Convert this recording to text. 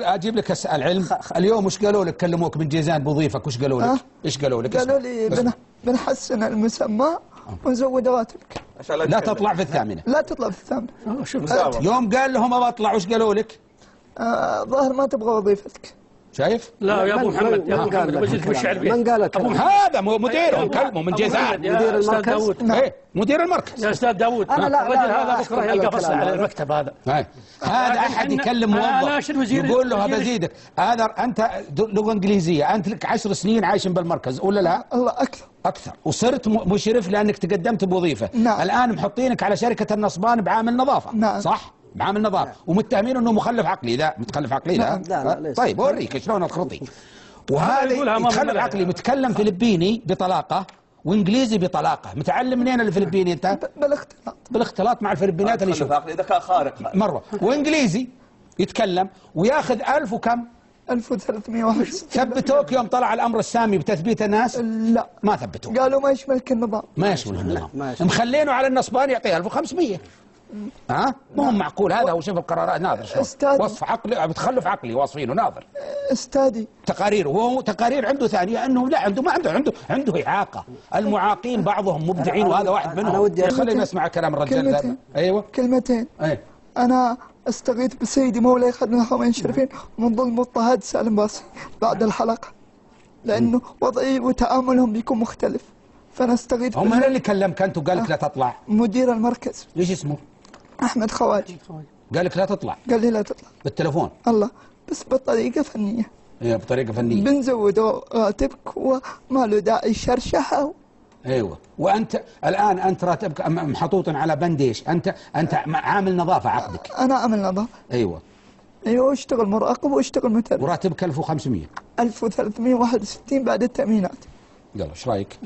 اجيب لك العلم. اليوم وش قالوا لك؟ كلموك من جيزان بوظيفك، وش قالوا لك؟ ايش قالوا لك؟ قالوا لي بنحسن المسمى ونزود رواتبك. لا تطلع في الثامنة. لا تطلع في الثامنة. يوم قال لهم ابى اطلع وش قالوا لك؟ ظاهر ما تبغى وظيفتك. شايف؟ لا يا ابو محمد، يا ابو محمد بجيك بالشعر بيه. من قال لك؟ هذا مديرهم كلمه من جيزان. مدير المركز. ايه مدير المركز يا استاذ داوود، الرجل هذا بكره يلقى فصل على المكتب هذا. هذا احد يكلم موظف يقول له بزيدك. هذا انت لغه انجليزيه، انت لك 10 سنين عايش بالمركز ولا لا؟ الله اكثر. وصرت مشرف لانك تقدمت بوظيفه. نعم. الان محطينك على شركه النصبان بعامل نظافه. نعم. صح؟ بعامل نظافه، ومتهمين انه مخلف عقلي. لا متخلف عقلي لا. لا طيب اوريك شلون اخرطي. وهذا متخلف عقلي متكلم فلبيني بطلاقه وانجليزي بطلاقه. متعلم منين الفلبيني انت؟ بالاختلاط مع الفلبينات اللي يشوف. عقلي ذكاء خارق مره. وانجليزي يتكلم وياخذ 1000 وكم؟ 1361. ثبتوك يوم طلع الامر السامي بتثبيت الناس؟ لا ما ثبتوك. قالوا ما يشملك النظام. ما يشمل النظام. مخلينه على النصبان يعطيه 1500. مو هو معقول هذا. وشوف القرارات ناظر شلون وصف عقلي بتخلف عقلي واصفينه ناظر. استاذي تقارير، وهو تقارير عنده ثانيه انه لا عنده ما عنده اعاقه. المعاقين بعضهم مبدعين وهذا واحد منهم. خلينا نسمع كلام الرجال هذا. ايوه كلمتين. انا استغيث بسيدي مولاي خادم الحرمين الشريفين من ظلم واضطهاد سالم باصي بعد الحلقه، لانه وضعي وتعاملهم بيكون مختلف، فانا استغيث. هم من اللي كلمك انت وقال لك لا تطلع؟ مدير المركز. ايش اسمه؟ احمد خواجي. قال لك لا تطلع؟ قال لي لا تطلع بالتلفون. الله، بس بطريقه فنيه. بطريقه فنيه. بنزود راتبك وما له داعي شرشحه. ايوه. وانت الان انت راتبك محطوط على بند ايش؟ انت عامل نظافه عقدك. انا عامل نظافه. ايوه واشتغل مراقب واشتغل متابع. وراتبك 1500. 1361 بعد التامينات. يلا ايش رايك؟